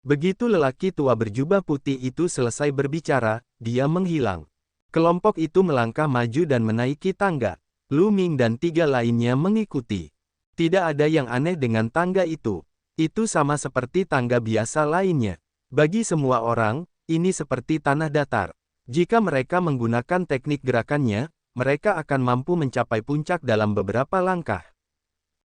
Begitu lelaki tua berjubah putih itu selesai berbicara, dia menghilang. Kelompok itu melangkah maju dan menaiki tangga. Lu Ming dan 3 lainnya mengikuti. Tidak ada yang aneh dengan tangga itu. Itu sama seperti tangga biasa lainnya. Bagi semua orang, ini seperti tanah datar. Jika mereka menggunakan teknik gerakannya, mereka akan mampu mencapai puncak dalam beberapa langkah.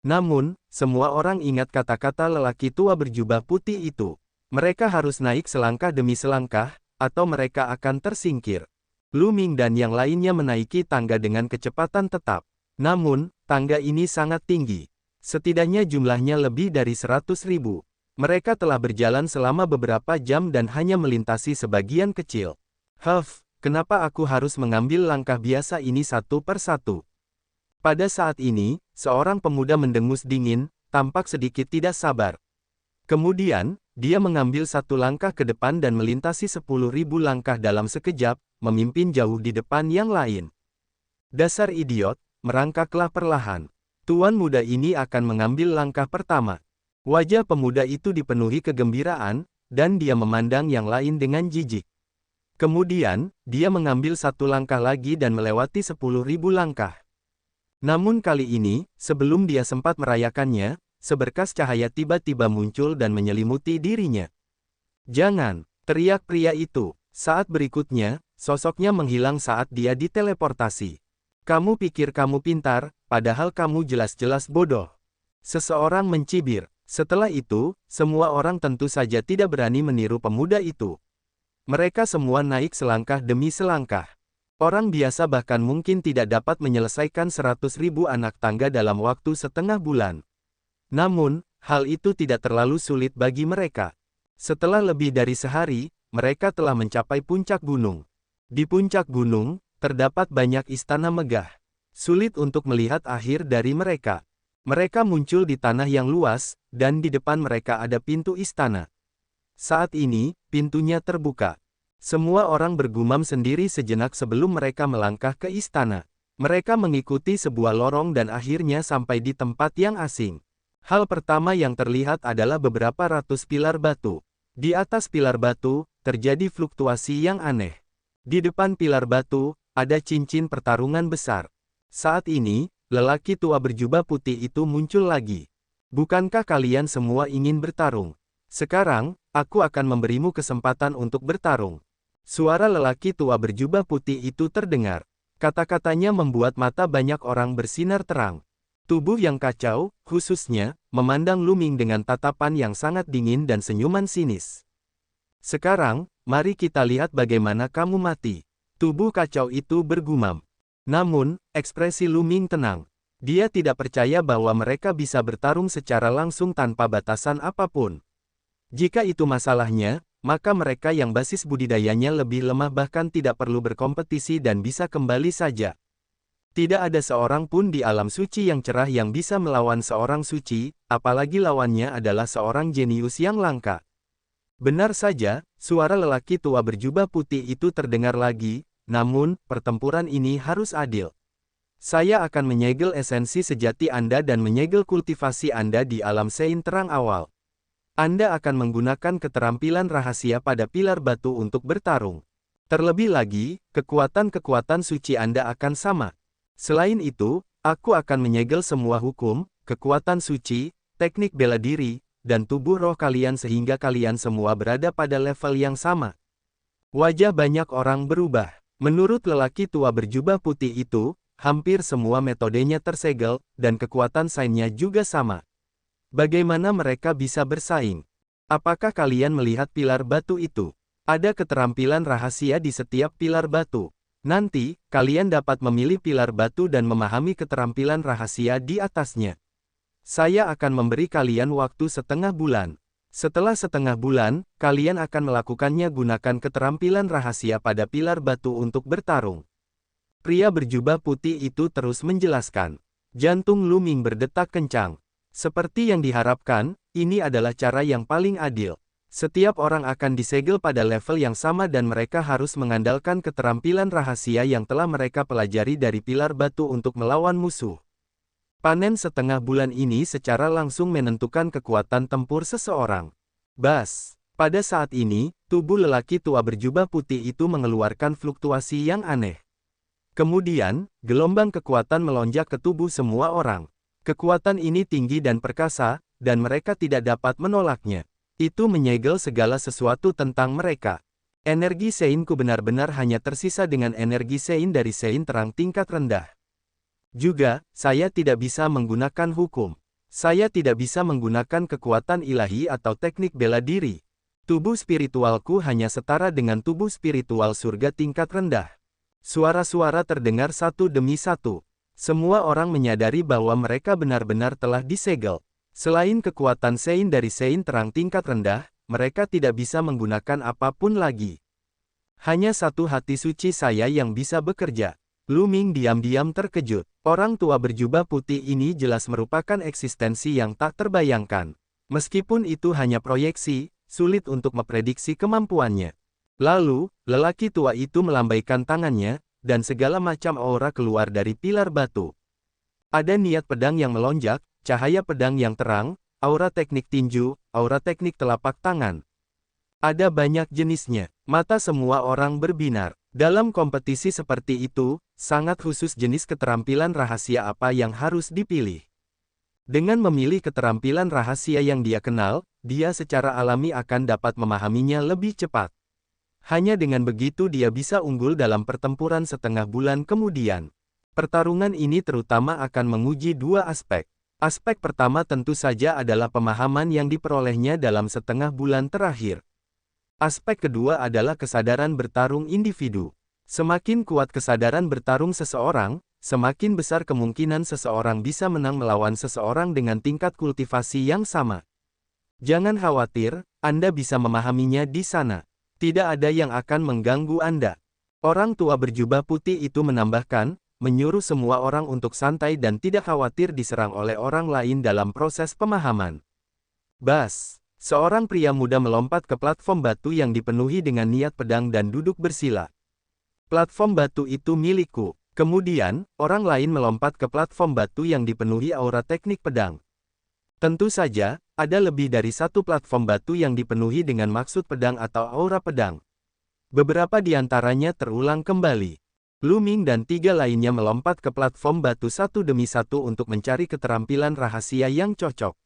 Namun, semua orang ingat kata-kata lelaki tua berjubah putih itu. Mereka harus naik selangkah demi selangkah, atau mereka akan tersingkir. Lu Ming dan yang lainnya menaiki tangga dengan kecepatan tetap. Namun, tangga ini sangat tinggi. Setidaknya jumlahnya lebih dari 100.000. Mereka telah berjalan selama beberapa jam dan hanya melintasi sebagian kecil. Kenapa aku harus mengambil langkah biasa ini satu per satu? Pada saat ini, seorang pemuda mendengus dingin, tampak sedikit tidak sabar. Kemudian, dia mengambil satu langkah ke depan dan melintasi 10.000 langkah dalam sekejap, memimpin jauh di depan yang lain. Dasar idiot, merangkaklah perlahan. Tuan muda ini akan mengambil langkah pertama. Wajah pemuda itu dipenuhi kegembiraan, dan dia memandang yang lain dengan jijik. Kemudian, dia mengambil satu langkah lagi dan melewati 10.000 langkah. Namun kali ini, sebelum dia sempat merayakannya, seberkas cahaya tiba-tiba muncul dan menyelimuti dirinya. "Jangan!" teriak pria itu. Saat berikutnya, sosoknya menghilang saat dia diteleportasi. "Kamu pikir kamu pintar, padahal kamu jelas-jelas bodoh." Seseorang mencibir. Setelah itu, semua orang tentu saja tidak berani meniru pemuda itu. Mereka semua naik selangkah demi selangkah. Orang biasa bahkan mungkin tidak dapat menyelesaikan 100.000 anak tangga dalam waktu setengah bulan. Namun, hal itu tidak terlalu sulit bagi mereka. Setelah lebih dari sehari, mereka telah mencapai puncak gunung. Di puncak gunung, terdapat banyak istana megah. Sulit untuk melihat akhir dari mereka. Mereka muncul di tanah yang luas, dan di depan mereka ada pintu istana. Saat ini, pintunya terbuka. Semua orang bergumam sendiri sejenak sebelum mereka melangkah ke istana. Mereka mengikuti sebuah lorong dan akhirnya sampai di tempat yang asing. Hal pertama yang terlihat adalah beberapa ratus pilar batu. Di atas pilar batu, terjadi fluktuasi yang aneh. Di depan pilar batu, ada cincin pertarungan besar. Saat ini, lelaki tua berjubah putih itu muncul lagi. "Bukankah kalian semua ingin bertarung? Sekarang, aku akan memberimu kesempatan untuk bertarung." Suara lelaki tua berjubah putih itu terdengar. Kata-katanya membuat mata banyak orang bersinar terang. Tubuh yang kacau, khususnya, memandang Lu Ming dengan tatapan yang sangat dingin dan senyuman sinis. "Sekarang, mari kita lihat bagaimana kamu mati." Tubuh kacau itu bergumam. Namun, ekspresi Lu Ming tenang. Dia tidak percaya bahwa mereka bisa bertarung secara langsung tanpa batasan apapun. Jika itu masalahnya, maka mereka yang basis budidayanya lebih lemah bahkan tidak perlu berkompetisi dan bisa kembali saja. Tidak ada seorang pun di alam suci yang cerah yang bisa melawan seorang suci, apalagi lawannya adalah seorang jenius yang langka. Benar saja, suara lelaki tua berjubah putih itu terdengar lagi, namun, pertempuran ini harus adil. Saya akan menyegel esensi sejati Anda dan menyegel kultivasi Anda di alam sein terang awal. Anda akan menggunakan keterampilan rahasia pada pilar batu untuk bertarung. Terlebih lagi, kekuatan-kekuatan suci Anda akan sama. Selain itu, aku akan menyegel semua hukum, kekuatan suci, teknik bela diri, dan tubuh roh kalian sehingga kalian semua berada pada level yang sama. Wajah banyak orang berubah. Menurut lelaki tua berjubah putih itu, hampir semua metodenya tersegel, dan kekuatan sainnya juga sama. Bagaimana mereka bisa bersaing? Apakah kalian melihat pilar batu itu? Ada keterampilan rahasia di setiap pilar batu. Nanti, kalian dapat memilih pilar batu dan memahami keterampilan rahasia di atasnya. Saya akan memberi kalian waktu setengah bulan. Setelah setengah bulan, kalian akan melakukannya gunakan keterampilan rahasia pada pilar batu untuk bertarung. Pria berjubah putih itu terus menjelaskan. Jantung Lu Ming berdetak kencang. Seperti yang diharapkan, ini adalah cara yang paling adil. Setiap orang akan disegel pada level yang sama dan mereka harus mengandalkan keterampilan rahasia yang telah mereka pelajari dari pilar batu untuk melawan musuh. Panen setengah bulan ini secara langsung menentukan kekuatan tempur seseorang. Bas! Pada saat ini, tubuh lelaki tua berjubah putih itu mengeluarkan fluktuasi yang aneh. Kemudian, gelombang kekuatan melonjak ke tubuh semua orang. Kekuatan ini tinggi dan perkasa, dan mereka tidak dapat menolaknya. Itu menyegel segala sesuatu tentang mereka. Energi Sein-ku benar-benar hanya tersisa dengan energi Sein dari Sein terang tingkat rendah. Juga, saya tidak bisa menggunakan hukum. Saya tidak bisa menggunakan kekuatan ilahi atau teknik bela diri. Tubuh spiritualku hanya setara dengan tubuh spiritual surga tingkat rendah. Suara-suara terdengar satu demi satu. Semua orang menyadari bahwa mereka benar-benar telah disegel. Selain kekuatan Sein dari Sein terang tingkat rendah, mereka tidak bisa menggunakan apapun lagi. Hanya satu hati suci saya yang bisa bekerja. Lu Ming diam-diam terkejut. Orang tua berjubah putih ini jelas merupakan eksistensi yang tak terbayangkan. Meskipun itu hanya proyeksi, sulit untuk memprediksi kemampuannya. Lalu, lelaki tua itu melambaikan tangannya, dan segala macam aura keluar dari pilar batu. Ada niat pedang yang melonjak, cahaya pedang yang terang, aura teknik tinju, aura teknik telapak tangan. Ada banyak jenisnya. Mata semua orang berbinar. Dalam kompetisi seperti itu, sangat khusus jenis keterampilan rahasia apa yang harus dipilih. Dengan memilih keterampilan rahasia yang dia kenal, dia secara alami akan dapat memahaminya lebih cepat. Hanya dengan begitu dia bisa unggul dalam pertempuran setengah bulan kemudian. Pertarungan ini terutama akan menguji dua aspek. Aspek pertama tentu saja adalah pemahaman yang diperolehnya dalam setengah bulan terakhir. Aspek kedua adalah kesadaran bertarung individu. Semakin kuat kesadaran bertarung seseorang, semakin besar kemungkinan seseorang bisa menang melawan seseorang dengan tingkat kultivasi yang sama. Jangan khawatir, Anda bisa memahaminya di sana. Tidak ada yang akan mengganggu Anda. Orang tua berjubah putih itu menambahkan, menyuruh semua orang untuk santai dan tidak khawatir diserang oleh orang lain dalam proses pemahaman. Bas, seorang pria muda melompat ke platform batu yang dipenuhi dengan niat pedang dan duduk bersila. Platform batu itu milikku. Kemudian, orang lain melompat ke platform batu yang dipenuhi aura teknik pedang. Tentu saja, ada lebih dari satu platform batu yang dipenuhi dengan maksud pedang atau aura pedang. Beberapa di antaranya terulang kembali. Lu Ming dan tiga lainnya melompat ke platform batu satu demi satu untuk mencari keterampilan rahasia yang cocok.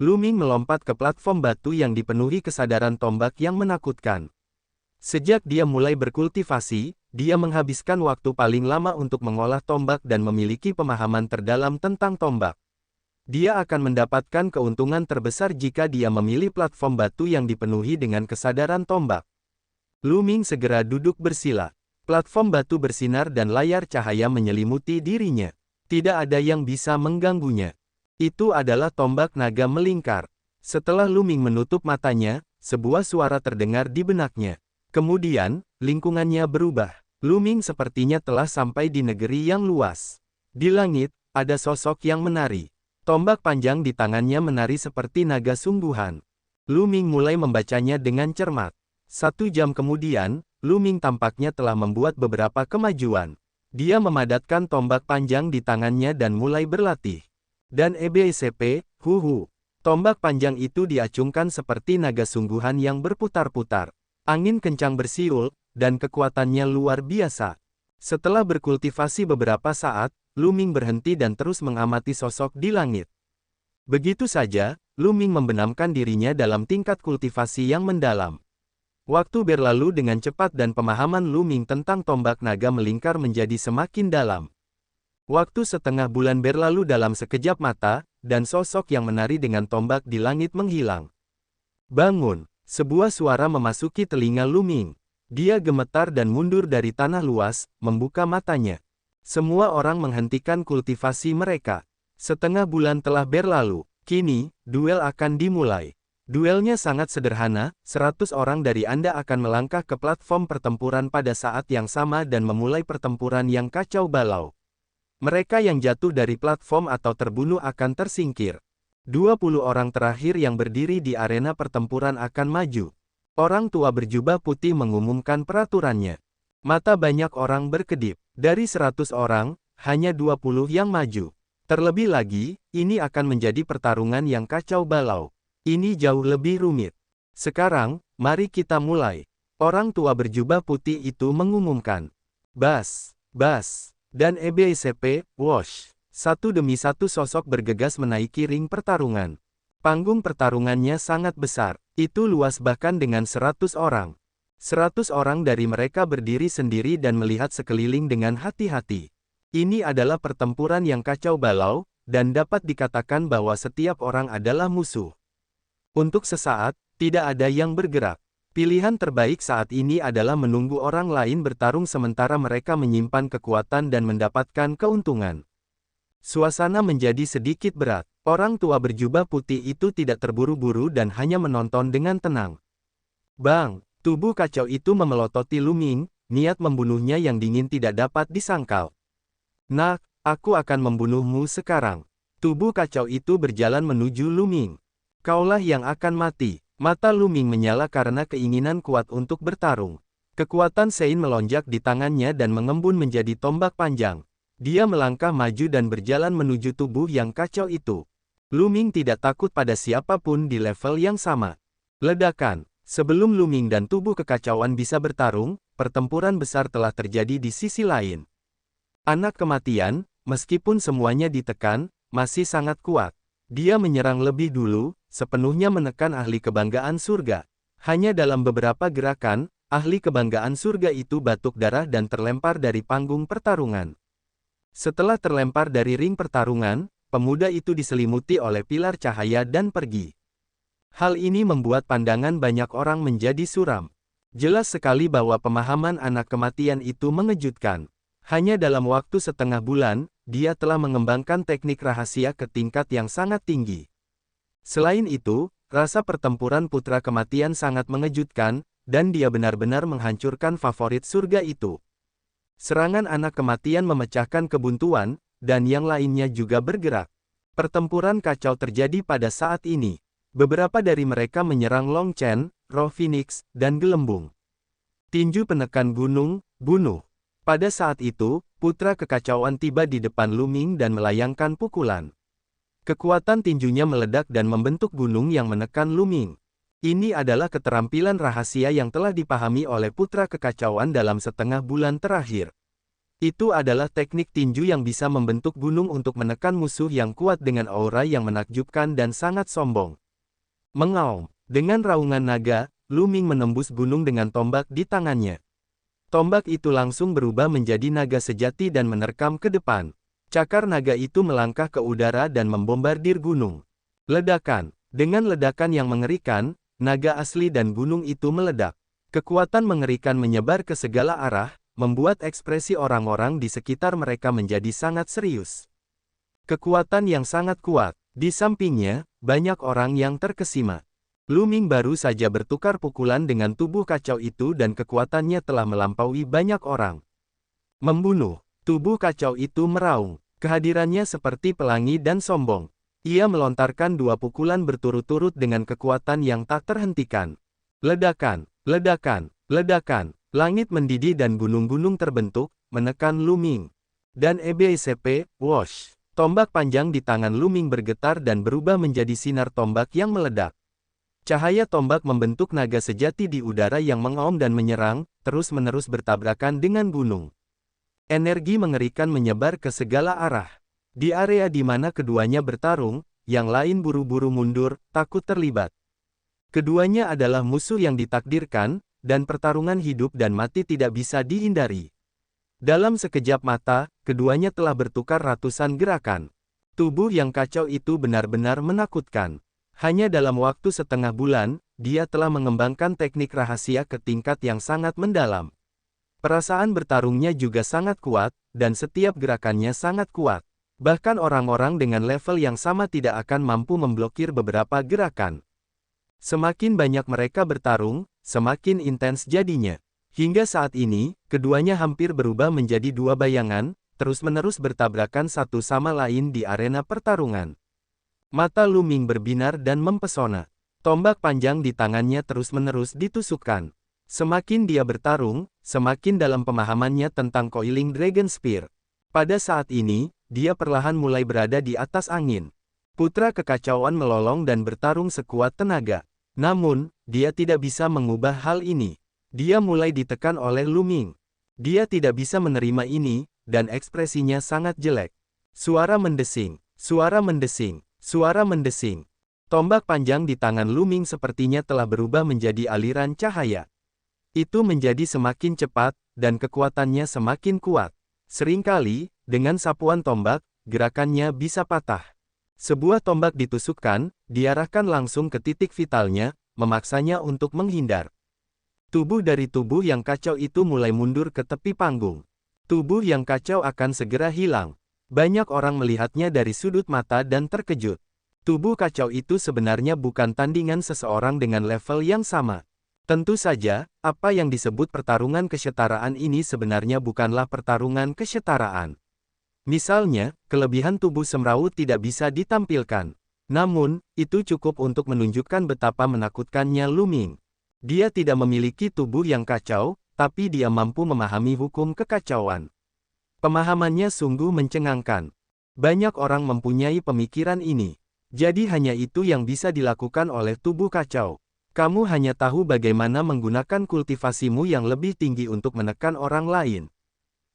Lu Ming melompat ke platform batu yang dipenuhi kesadaran tombak yang menakutkan. Sejak dia mulai berkultivasi, dia menghabiskan waktu paling lama untuk mengolah tombak dan memiliki pemahaman terdalam tentang tombak. Dia akan mendapatkan keuntungan terbesar jika dia memilih platform batu yang dipenuhi dengan kesadaran tombak. Lu Ming segera duduk bersila. Platform batu bersinar dan layar cahaya menyelimuti dirinya. Tidak ada yang bisa mengganggunya. Itu adalah tombak naga melingkar. Setelah Lu Ming menutup matanya, sebuah suara terdengar di benaknya. Kemudian, lingkungannya berubah. Lu Ming sepertinya telah sampai di negeri yang luas. Di langit, ada sosok yang menari. Tombak panjang di tangannya menari seperti naga sungguhan. Lu Ming mulai membacanya dengan cermat. 1 jam kemudian, Lu Ming tampaknya telah membuat beberapa kemajuan. Dia memadatkan tombak panjang di tangannya dan mulai berlatih. Dan EBSP, huhu. Tombak panjang itu diacungkan seperti naga sungguhan yang berputar-putar. Angin kencang bersiul, dan kekuatannya luar biasa. Setelah berkultivasi beberapa saat, Lu Ming berhenti dan terus mengamati sosok di langit. Begitu saja, Lu Ming membenamkan dirinya dalam tingkat kultivasi yang mendalam. Waktu berlalu dengan cepat dan pemahaman Lu Ming tentang tombak naga melingkar menjadi semakin dalam. Waktu setengah bulan berlalu dalam sekejap mata, dan sosok yang menari dengan tombak di langit menghilang. Bangun! Sebuah suara memasuki telinga Lu Ming. Dia gemetar dan mundur dari tanah luas, membuka matanya. Semua orang menghentikan kultivasi mereka. Setengah bulan telah berlalu. Kini, duel akan dimulai. Duelnya sangat sederhana, 100 orang dari Anda akan melangkah ke platform pertempuran pada saat yang sama dan memulai pertempuran yang kacau balau. Mereka yang jatuh dari platform atau terbunuh akan tersingkir. 20 orang terakhir yang berdiri di arena pertempuran akan maju. Orang tua berjubah putih mengumumkan peraturannya. Mata banyak orang berkedip. Dari 100 orang, hanya 20 yang maju. Terlebih lagi, ini akan menjadi pertarungan yang kacau balau. Ini jauh lebih rumit. Sekarang, Mari kita mulai. Orang tua berjubah putih itu mengumumkan. Bas, bas, dan EBSP, Wash. Satu demi satu sosok bergegas menaiki ring pertarungan. Panggung pertarungannya sangat besar. Itu luas bahkan dengan 100 orang. 100 orang dari mereka berdiri sendiri dan melihat sekeliling dengan hati-hati. Ini adalah pertempuran yang kacau balau, dan dapat dikatakan bahwa setiap orang adalah musuh. Untuk sesaat, tidak ada yang bergerak. Pilihan terbaik saat ini adalah menunggu orang lain bertarung sementara mereka menyimpan kekuatan dan mendapatkan keuntungan. Suasana menjadi sedikit berat. Orang tua berjubah putih itu tidak terburu-buru dan hanya menonton dengan tenang. Bang, tubuh kacau itu memelototi Lu Ming, niat membunuhnya yang dingin tidak dapat disangkal. Nak, aku akan membunuhmu sekarang. Tubuh kacau itu berjalan menuju Lu Ming. Kaulah yang akan mati. Mata Lu Ming menyala karena keinginan kuat untuk bertarung. Kekuatan Sein melonjak di tangannya dan mengembun menjadi tombak panjang. Dia melangkah maju dan berjalan menuju tubuh yang kacau itu. Lu Ming tidak takut pada siapapun di level yang sama. Ledakan. Sebelum Lu Ming dan tubuh kekacauan bisa bertarung, pertempuran besar telah terjadi di sisi lain. Anak kematian, meskipun semuanya ditekan, masih sangat kuat. Dia menyerang lebih dulu, sepenuhnya menekan ahli kebanggaan surga. Hanya dalam beberapa gerakan, ahli kebanggaan surga itu batuk darah dan terlempar dari panggung pertarungan. Setelah terlempar dari ring pertarungan, pemuda itu diselimuti oleh pilar cahaya dan pergi. Hal ini membuat pandangan banyak orang menjadi suram. Jelas sekali bahwa pemahaman anak kematian itu mengejutkan. Hanya dalam waktu setengah bulan, dia telah mengembangkan teknik rahasia ke tingkat yang sangat tinggi. Selain itu, rasa pertempuran putra kematian sangat mengejutkan, dan dia benar-benar menghancurkan favorit surga itu. Serangan anak kematian memecahkan kebuntuan, dan yang lainnya juga bergerak. Pertempuran kacau terjadi pada saat ini. Beberapa dari mereka menyerang Long Chen, Roh Phoenix, dan Gelembung. Tinju penekan gunung, bunuh. Pada saat itu, putra kekacauan tiba di depan Lu Ming dan melayangkan pukulan. Kekuatan tinjunya meledak dan membentuk gunung yang menekan Lu Ming. Ini adalah keterampilan rahasia yang telah dipahami oleh putra kekacauan dalam setengah bulan terakhir. Itu adalah teknik tinju yang bisa membentuk gunung untuk menekan musuh yang kuat dengan aura yang menakjubkan dan sangat sombong. Mengaum. Dengan raungan naga, Lu Ming menembus gunung dengan tombak di tangannya. Tombak itu langsung berubah menjadi naga sejati dan menerkam ke depan. Cakar naga itu melangkah ke udara dan membombardir gunung. Ledakan. Dengan ledakan yang mengerikan, naga asli dan gunung itu meledak. Kekuatan mengerikan menyebar ke segala arah, membuat ekspresi orang-orang di sekitar mereka menjadi sangat serius. Kekuatan yang sangat kuat. Di sampingnya, banyak orang yang terkesima. Lu Ming baru saja bertukar pukulan dengan tubuh kacau itu dan kekuatannya telah melampaui banyak orang. Membunuh. Tubuh kacau itu meraung. Kehadirannya seperti pelangi dan sombong. Ia melontarkan 2 pukulan berturut-turut dengan kekuatan yang tak terhentikan. Ledakan, ledakan, ledakan. Langit mendidih dan gunung-gunung terbentuk, menekan Lu Ming. Dan EBSP, Wash. Tombak panjang di tangan Lu Ming bergetar dan berubah menjadi sinar tombak yang meledak. Cahaya tombak membentuk naga sejati di udara yang mengaum dan menyerang, terus-menerus bertabrakan dengan gunung. Energi mengerikan menyebar ke segala arah. Di area di mana keduanya bertarung, yang lain buru-buru mundur, takut terlibat. Keduanya adalah musuh yang ditakdirkan, dan pertarungan hidup dan mati tidak bisa dihindari. Dalam sekejap mata, keduanya telah bertukar ratusan gerakan. Tubuh yang kacau itu benar-benar menakutkan. Hanya dalam waktu setengah bulan, dia telah mengembangkan teknik rahasia ke tingkat yang sangat mendalam. Perasaan bertarungnya juga sangat kuat, dan setiap gerakannya sangat kuat. Bahkan orang-orang dengan level yang sama tidak akan mampu memblokir beberapa gerakan. Semakin banyak mereka bertarung, semakin intens jadinya. Hingga saat ini, keduanya hampir berubah menjadi 2 bayangan, terus-menerus bertabrakan satu sama lain di arena pertarungan. Mata Lu Ming berbinar dan mempesona. Tombak panjang di tangannya terus-menerus ditusukkan. Semakin dia bertarung, semakin dalam pemahamannya tentang Coiling Dragon Spear. Pada saat ini, dia perlahan mulai berada di atas angin. Putra kekacauan melolong dan bertarung sekuat tenaga. Namun, dia tidak bisa mengubah hal ini. Dia mulai ditekan oleh Lu Ming. Dia tidak bisa menerima ini, dan ekspresinya sangat jelek. Suara mendesing, suara mendesing, suara mendesing. Tombak panjang di tangan Lu Ming sepertinya telah berubah menjadi aliran cahaya. Itu menjadi semakin cepat, dan kekuatannya semakin kuat. Seringkali, dengan sapuan tombak, gerakannya bisa patah. Sebuah tombak ditusukkan, diarahkan langsung ke titik vitalnya, memaksanya untuk menghindar. Tubuh dari tubuh yang kacau itu mulai mundur ke tepi panggung. Tubuh yang kacau akan segera hilang. Banyak orang melihatnya dari sudut mata dan terkejut. Tubuh kacau itu sebenarnya bukan tandingan seseorang dengan level yang sama. Tentu saja, apa yang disebut pertarungan kesetaraan ini sebenarnya bukanlah pertarungan kesetaraan. Misalnya, kelebihan tubuh semrawut tidak bisa ditampilkan. Namun, itu cukup untuk menunjukkan betapa menakutkannya Lu Ming. Dia tidak memiliki tubuh yang kacau, tapi dia mampu memahami hukum kekacauan. Pemahamannya sungguh mencengangkan. Banyak orang mempunyai pemikiran ini. Jadi hanya itu yang bisa dilakukan oleh tubuh kacau. Kamu hanya tahu bagaimana menggunakan kultivasimu yang lebih tinggi untuk menekan orang lain.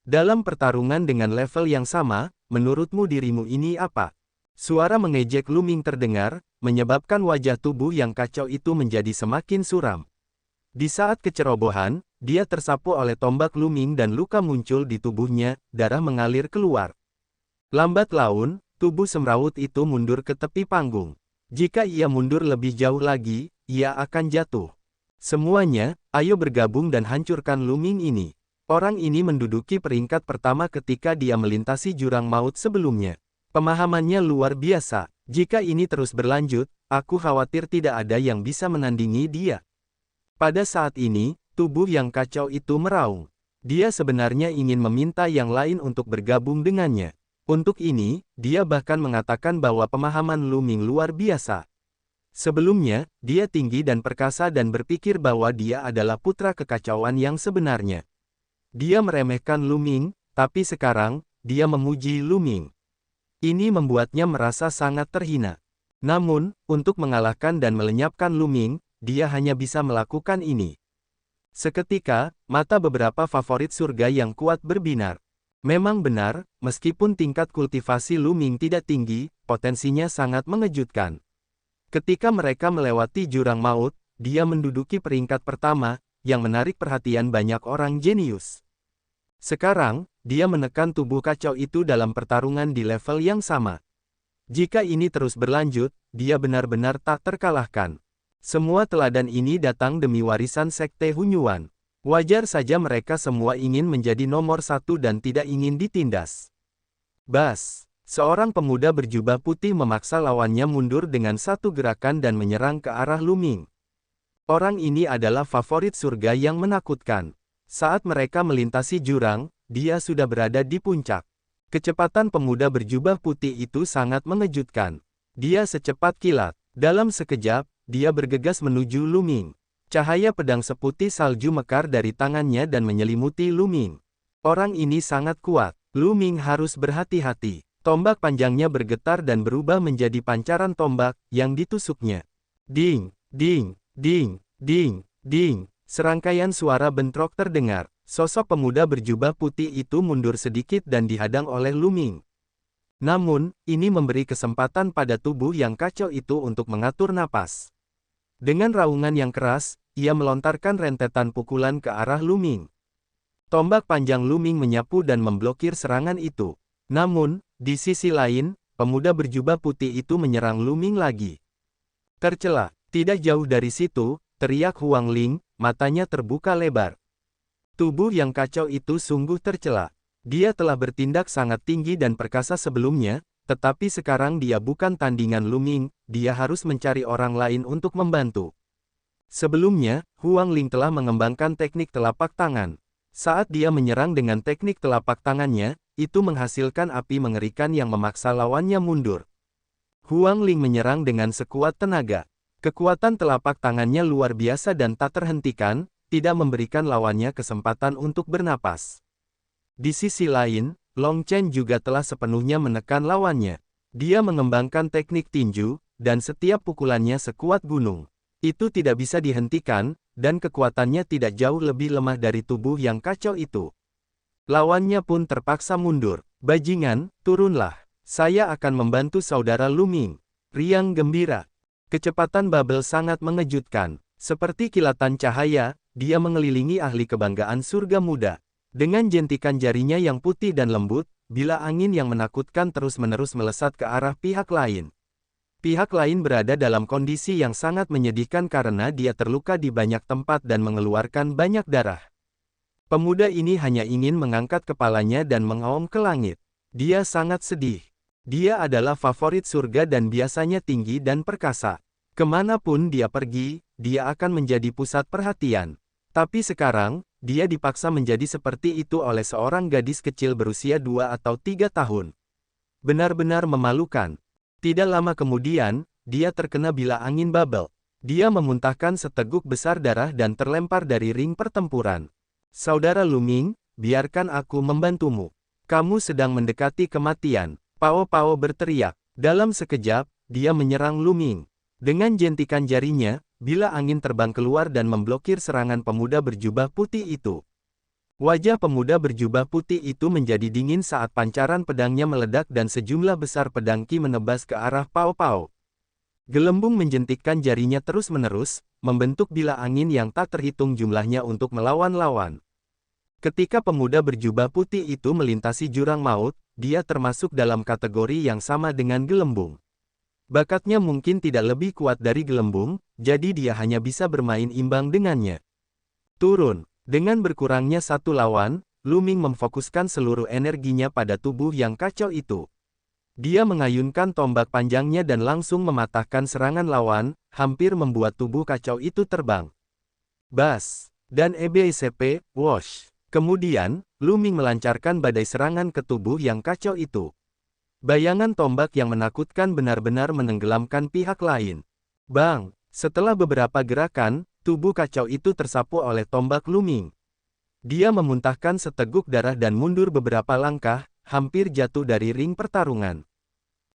Dalam pertarungan dengan level yang sama, menurutmu dirimu ini apa? Suara mengejek Lu Ming terdengar, menyebabkan wajah tubuh yang kacau itu menjadi semakin suram. Di saat kecerobohan, dia tersapu oleh tombak Lu Ming dan luka muncul di tubuhnya, darah mengalir keluar. Lambat laun, tubuh semrawut itu mundur ke tepi panggung. Jika ia mundur lebih jauh lagi, ia akan jatuh. Semuanya, ayo bergabung dan hancurkan Lu Ming ini. Orang ini menduduki peringkat pertama ketika dia melintasi jurang maut sebelumnya. Pemahamannya luar biasa. Jika ini terus berlanjut, aku khawatir tidak ada yang bisa menandingi dia. Pada saat ini, tubuh yang kacau itu meraung. Dia sebenarnya ingin meminta yang lain untuk bergabung dengannya. Untuk ini, dia bahkan mengatakan bahwa pemahaman Lu Ming luar biasa. Sebelumnya, dia tinggi dan perkasa dan berpikir bahwa dia adalah putra kekacauan yang sebenarnya. Dia meremehkan Lu Ming, tapi sekarang, dia memuji Lu Ming. Ini membuatnya merasa sangat terhina. Namun, untuk mengalahkan dan melenyapkan Lu Ming, dia hanya bisa melakukan ini. Seketika, mata beberapa favorit surga yang kuat berbinar. Memang benar, meskipun tingkat kultivasi Lu Ming tidak tinggi, potensinya sangat mengejutkan. Ketika mereka melewati jurang maut, dia menduduki peringkat pertama, yang menarik perhatian banyak orang jenius. Sekarang, dia menekan tubuh kacau itu dalam pertarungan di level yang sama. Jika ini terus berlanjut, dia benar-benar tak terkalahkan. Semua teladan ini datang demi warisan Sekte Hunyuan. Wajar saja mereka semua ingin menjadi nomor satu dan tidak ingin ditindas. Bas! Seorang pemuda berjubah putih memaksa lawannya mundur dengan satu gerakan dan menyerang ke arah Lu Ming. Orang ini adalah favorit surga yang menakutkan. Saat mereka melintasi jurang, dia sudah berada di puncak. Kecepatan pemuda berjubah putih itu sangat mengejutkan. Dia secepat kilat. Dalam sekejap, dia bergegas menuju Lu Ming. Cahaya pedang seputih salju mekar dari tangannya dan menyelimuti Lu Ming. Orang ini sangat kuat. Lu Ming harus berhati-hati. Tombak panjangnya bergetar dan berubah menjadi pancaran tombak yang ditusuknya. Ding, ding, ding, ding, ding. Serangkaian suara bentrok terdengar. Sosok pemuda berjubah putih itu mundur sedikit dan dihadang oleh Lu Ming. Namun, ini memberi kesempatan pada tubuh yang kacau itu untuk mengatur napas. Dengan raungan yang keras, ia melontarkan rentetan pukulan ke arah Lu Ming. Tombak panjang Lu Ming menyapu dan memblokir serangan itu. Namun, di sisi lain, pemuda berjubah putih itu menyerang Lu Ming lagi. Tercela, tidak jauh dari situ, teriak Huang Ling, matanya terbuka lebar. Tubuh yang kacau itu sungguh tercela. Dia telah bertindak sangat tinggi dan perkasa sebelumnya, tetapi sekarang dia bukan tandingan Lu Ming, dia harus mencari orang lain untuk membantu. Sebelumnya, Huang Ling telah mengembangkan teknik telapak tangan. Saat dia menyerang dengan teknik telapak tangannya, itu menghasilkan api mengerikan yang memaksa lawannya mundur. Huang Ling menyerang dengan sekuat tenaga. Kekuatan telapak tangannya luar biasa dan tak terhentikan, tidak memberikan lawannya kesempatan untuk bernapas. Di sisi lain, Long Chen juga telah sepenuhnya menekan lawannya. Dia mengembangkan teknik tinju, dan setiap pukulannya sekuat gunung. Itu tidak bisa dihentikan, dan kekuatannya tidak jauh lebih lemah dari tubuh yang kacau itu. Lawannya pun terpaksa mundur. Bajingan, turunlah. Saya akan membantu saudara Lu Ming. Riang gembira. Kecepatan Bubble sangat mengejutkan. Seperti kilatan cahaya, dia mengelilingi ahli kebanggaan surga muda. Dengan jentikan jarinya yang putih dan lembut, bila angin yang menakutkan terus-menerus melesat ke arah pihak lain. Pihak lain berada dalam kondisi yang sangat menyedihkan karena dia terluka di banyak tempat dan mengeluarkan banyak darah. Pemuda ini hanya ingin mengangkat kepalanya dan mengaum ke langit. Dia sangat sedih. Dia adalah favorit surga dan biasanya tinggi dan perkasa. Kemanapun dia pergi, dia akan menjadi pusat perhatian. Tapi sekarang, dia dipaksa menjadi seperti itu oleh seorang gadis kecil berusia 2 atau 3 tahun. Benar-benar memalukan. Tidak lama kemudian, dia terkena bila angin Bubble. Dia memuntahkan seteguk besar darah dan terlempar dari ring pertempuran. Saudara Lu Ming, biarkan aku membantumu. Kamu sedang mendekati kematian. Pao Pao berteriak. Dalam sekejap, dia menyerang Lu Ming. Dengan jentikan jarinya, bila angin terbang keluar dan memblokir serangan pemuda berjubah putih itu. Wajah pemuda berjubah putih itu menjadi dingin saat pancaran pedangnya meledak dan sejumlah besar pedang Qi menebas ke arah Pao Pao. Gelembung menjentikkan jarinya terus-menerus, membentuk bila angin yang tak terhitung jumlahnya untuk melawan lawan. Ketika pemuda berjubah putih itu melintasi jurang maut, dia termasuk dalam kategori yang sama dengan gelembung. Bakatnya mungkin tidak lebih kuat dari gelembung, jadi dia hanya bisa bermain imbang dengannya. Turun. Dengan berkurangnya satu lawan, Lu Ming memfokuskan seluruh energinya pada tubuh yang kacau itu. Dia mengayunkan tombak panjangnya dan langsung mematahkan serangan lawan, hampir membuat tubuh kacau itu terbang. Bas! Dan EBCP, Wosh! Kemudian, Lu Ming melancarkan badai serangan ke tubuh yang kacau itu. Bayangan tombak yang menakutkan benar-benar menenggelamkan pihak lain. Bang! Setelah beberapa gerakan, tubuh kacau itu tersapu oleh tombak Lu Ming. Dia memuntahkan seteguk darah dan mundur beberapa langkah, hampir jatuh dari ring pertarungan.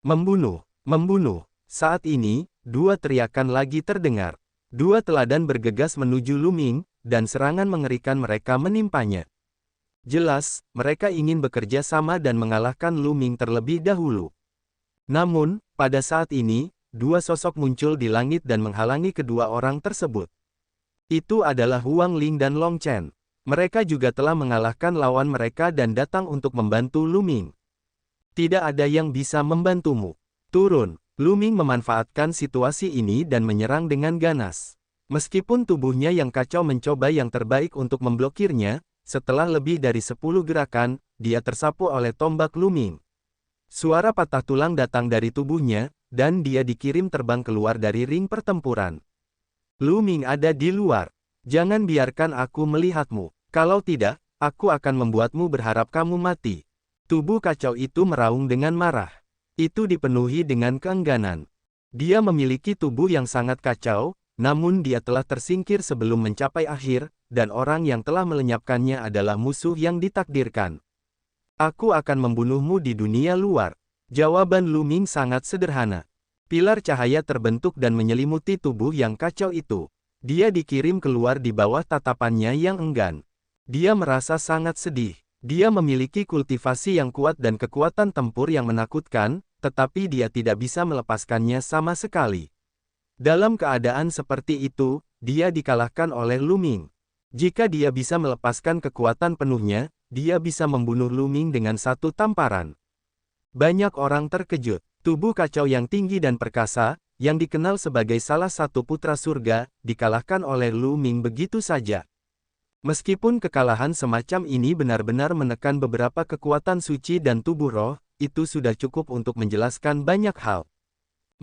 Membunuh! Membunuh! Saat ini, dua teriakan lagi terdengar. Dua teladan bergegas menuju Lu Ming, dan serangan mengerikan mereka menimpanya. Jelas, mereka ingin bekerja sama dan mengalahkan Lu Ming terlebih dahulu. Namun, pada saat ini, dua sosok muncul di langit dan menghalangi kedua orang tersebut. Itu adalah Huang Ling dan Long Chen. Mereka juga telah mengalahkan lawan mereka dan datang untuk membantu Lu Ming. Tidak ada yang bisa membantumu. Turun. Lu Ming memanfaatkan situasi ini dan menyerang dengan ganas. Meskipun tubuhnya yang kacau mencoba yang terbaik untuk memblokirnya, setelah lebih dari 10 gerakan, dia tersapu oleh tombak Lu Ming. Suara patah tulang datang dari tubuhnya, dan dia dikirim terbang keluar dari ring pertempuran. Lu Ming ada di luar. Jangan biarkan aku melihatmu. Kalau tidak, aku akan membuatmu berharap kamu mati. Tubuh kacau itu meraung dengan marah. Itu dipenuhi dengan keengganan. Dia memiliki tubuh yang sangat kacau, namun dia telah tersingkir sebelum mencapai akhir, dan orang yang telah melenyapkannya adalah musuh yang ditakdirkan. Aku akan membunuhmu di dunia luar. Jawaban Lu Ming sangat sederhana. Pilar cahaya terbentuk dan menyelimuti tubuh yang kacau itu. Dia dikirim keluar di bawah tatapannya yang enggan. Dia merasa sangat sedih. Dia memiliki kultivasi yang kuat dan kekuatan tempur yang menakutkan, tetapi dia tidak bisa melepaskannya sama sekali. Dalam keadaan seperti itu, dia dikalahkan oleh Lu Ming. Jika dia bisa melepaskan kekuatan penuhnya, dia bisa membunuh Lu Ming dengan satu tamparan. Banyak orang terkejut. Tubuh kacau yang tinggi dan perkasa, yang dikenal sebagai salah satu putra surga, dikalahkan oleh Lu Ming begitu saja. Meskipun kekalahan semacam ini benar-benar menekan beberapa kekuatan suci dan tubuh roh, itu sudah cukup untuk menjelaskan banyak hal.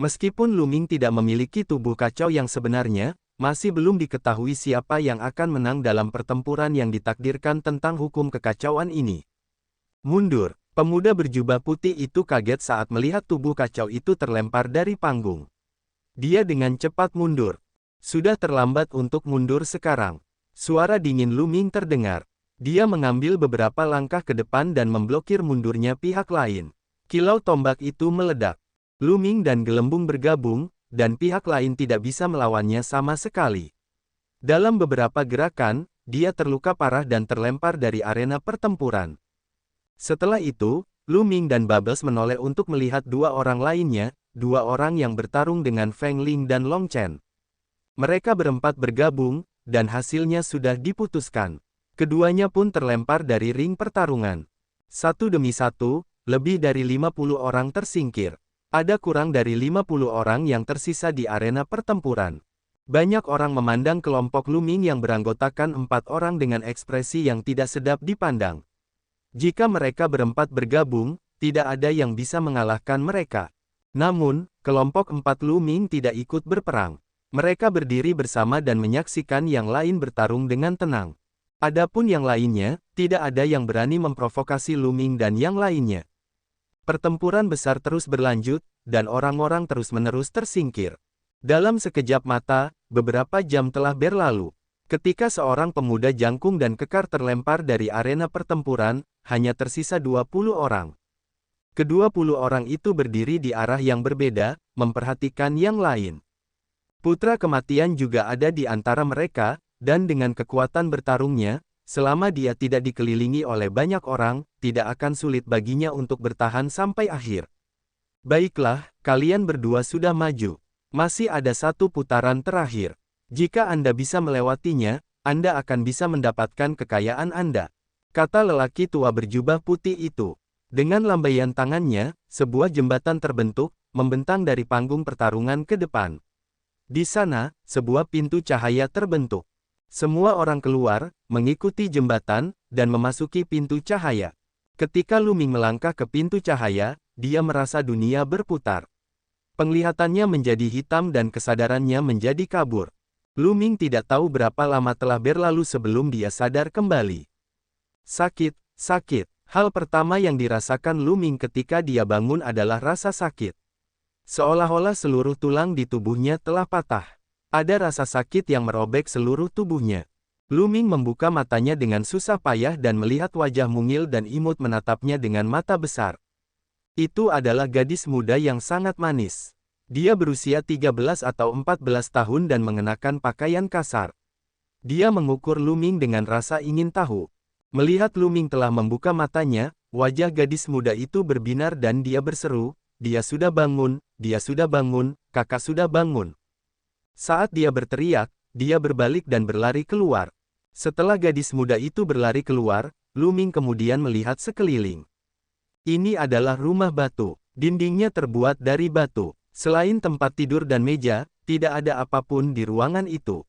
Meskipun Lu Ming tidak memiliki tubuh kacau yang sebenarnya, masih belum diketahui siapa yang akan menang dalam pertempuran yang ditakdirkan tentang hukum kekacauan ini. Mundur. Pemuda berjubah putih itu kaget saat melihat tubuh kacau itu terlempar dari panggung. Dia dengan cepat mundur. Sudah terlambat untuk mundur sekarang. Suara dingin Lu Ming terdengar. Dia mengambil beberapa langkah ke depan dan memblokir mundurnya pihak lain. Kilau tombak itu meledak. Lu Ming dan gelembung bergabung, dan pihak lain tidak bisa melawannya sama sekali. Dalam beberapa gerakan, dia terluka parah dan terlempar dari arena pertempuran. Setelah itu, Lu Ming dan Bubbles menoleh untuk melihat dua orang lainnya, dua orang yang bertarung dengan Feng Ling dan Long Chen. Mereka berempat bergabung, dan hasilnya sudah diputuskan. Keduanya pun terlempar dari ring pertarungan. Satu demi satu, lebih dari 50 orang tersingkir. Ada kurang dari 50 orang yang tersisa di arena pertempuran. Banyak orang memandang kelompok Lu Ming yang beranggotakan 4 orang dengan ekspresi yang tidak sedap dipandang. Jika mereka berempat bergabung, tidak ada yang bisa mengalahkan mereka. Namun, kelompok 4 Lu Ming tidak ikut berperang. Mereka berdiri bersama dan menyaksikan yang lain bertarung dengan tenang. Adapun yang lainnya, tidak ada yang berani memprovokasi Lu Ming dan yang lainnya. Pertempuran besar terus berlanjut, dan orang-orang terus-menerus tersingkir. Dalam sekejap mata, beberapa jam telah berlalu. Ketika seorang pemuda jangkung dan kekar terlempar dari arena pertempuran, hanya tersisa 20 orang. Ke-20 orang itu berdiri di arah yang berbeda, memperhatikan yang lain. Putra kematian juga ada di antara mereka, dan dengan kekuatan bertarungnya, selama dia tidak dikelilingi oleh banyak orang, tidak akan sulit baginya untuk bertahan sampai akhir. Baiklah, kalian berdua sudah maju. Masih ada satu putaran terakhir. Jika Anda bisa melewatinya, Anda akan bisa mendapatkan kekayaan Anda, kata lelaki tua berjubah putih itu. Dengan lambaian tangannya, sebuah jembatan terbentuk, membentang dari panggung pertarungan ke depan. Di sana, sebuah pintu cahaya terbentuk. Semua orang keluar, mengikuti jembatan, dan memasuki pintu cahaya. Ketika Lu Ming melangkah ke pintu cahaya, dia merasa dunia berputar. Penglihatannya menjadi hitam dan kesadarannya menjadi kabur. Lu Ming tidak tahu berapa lama telah berlalu sebelum dia sadar kembali. Sakit, sakit. Hal pertama yang dirasakan Lu Ming ketika dia bangun adalah rasa sakit. Seolah-olah seluruh tulang di tubuhnya telah patah. Ada rasa sakit yang merobek seluruh tubuhnya. Lu Ming membuka matanya dengan susah payah dan melihat wajah mungil dan imut menatapnya dengan mata besar. Itu adalah gadis muda yang sangat manis. Dia berusia 13 atau 14 tahun dan mengenakan pakaian kasar. Dia mengukur Lu Ming dengan rasa ingin tahu. Melihat Lu Ming telah membuka matanya, wajah gadis muda itu berbinar dan dia berseru, "Dia sudah bangun, dia sudah bangun, kakak sudah bangun." Saat dia berteriak, dia berbalik dan berlari keluar. Setelah gadis muda itu berlari keluar, Lu Ming kemudian melihat sekeliling. Ini adalah rumah batu. Dindingnya terbuat dari batu. Selain tempat tidur dan meja, tidak ada apapun di ruangan itu.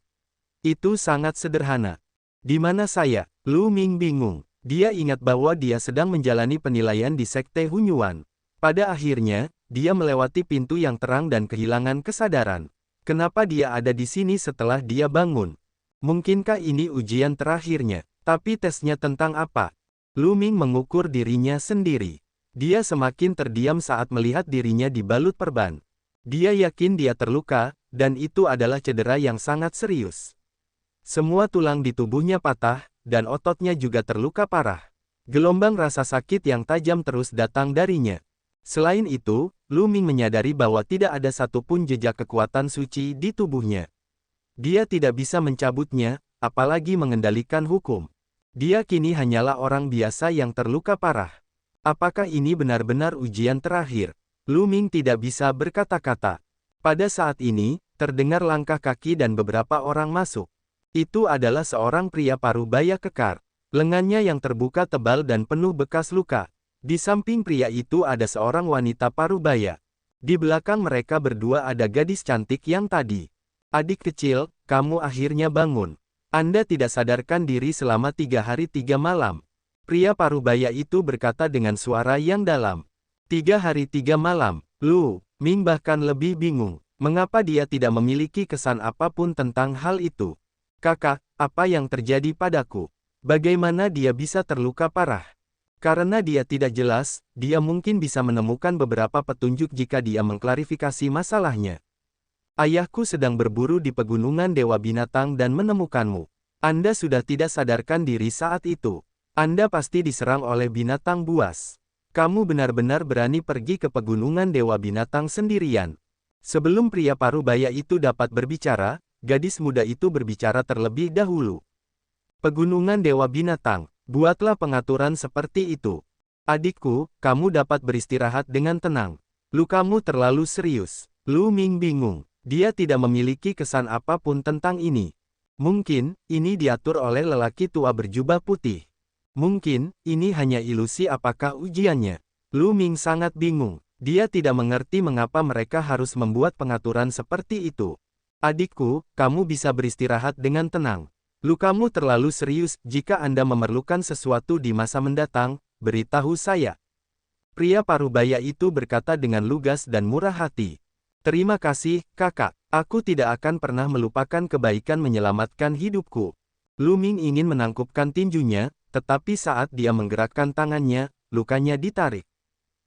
Itu sangat sederhana. Di mana saya? Lu Ming bingung. Dia ingat bahwa dia sedang menjalani penilaian di Sekte Hunyuan. Pada akhirnya, dia melewati pintu yang terang dan kehilangan kesadaran. Kenapa dia ada di sini setelah dia bangun? Mungkinkah ini ujian terakhirnya? Tapi tesnya tentang apa? Lu Ming mengukur dirinya sendiri. Dia semakin terdiam saat melihat dirinya dibalut perban. Dia yakin dia terluka, dan itu adalah cedera yang sangat serius. Semua tulang di tubuhnya patah, dan ototnya juga terluka parah. Gelombang rasa sakit yang tajam terus datang darinya. Selain itu, Lu Ming menyadari bahwa tidak ada satupun jejak kekuatan suci di tubuhnya. Dia tidak bisa mencabutnya, apalagi mengendalikan hukum. Dia kini hanyalah orang biasa yang terluka parah. Apakah ini benar-benar ujian terakhir? Lu Ming tidak bisa berkata-kata. Pada saat ini, terdengar langkah kaki dan beberapa orang masuk. Itu adalah seorang pria parubaya kekar. Lengannya yang terbuka tebal dan penuh bekas luka. Di samping pria itu ada seorang wanita parubaya. Di belakang mereka berdua ada gadis cantik yang tadi. Adik kecil, kamu akhirnya bangun. Anda tidak sadarkan diri selama 3 hari 3 malam. Pria parubaya itu berkata dengan suara yang dalam. 3 hari 3 malam, Lu Ming bahkan lebih bingung. Mengapa dia tidak memiliki kesan apapun tentang hal itu? Kakak, apa yang terjadi padaku? Bagaimana dia bisa terluka parah? Karena dia tidak jelas, dia mungkin bisa menemukan beberapa petunjuk jika dia mengklarifikasi masalahnya. Ayahku sedang berburu di pegunungan Dewa Binatang dan menemukanmu. Anda sudah tidak sadarkan diri saat itu. Anda pasti diserang oleh binatang buas. Kamu benar-benar berani pergi ke pegunungan Dewa Binatang sendirian. Sebelum pria parubaya itu dapat berbicara, gadis muda itu berbicara terlebih dahulu. Pegunungan Dewa Binatang, buatlah pengaturan seperti itu. Adikku, kamu dapat beristirahat dengan tenang. Lukamu terlalu serius. Lu Ming bingung. Dia tidak memiliki kesan apapun tentang ini. Mungkin, ini diatur oleh lelaki tua berjubah putih. Mungkin, ini hanya ilusi apakah ujiannya. Lu Ming sangat bingung. Dia tidak mengerti mengapa mereka harus membuat pengaturan seperti itu. Adikku, kamu bisa beristirahat dengan tenang. Lukamu terlalu serius. Jika Anda memerlukan sesuatu di masa mendatang, beritahu saya. Pria parubaya itu berkata dengan lugas dan murah hati. Terima kasih, kakak. Aku tidak akan pernah melupakan kebaikan menyelamatkan hidupku. Lu Ming ingin menangkupkan tinjunya, tetapi saat dia menggerakkan tangannya, lukanya ditarik.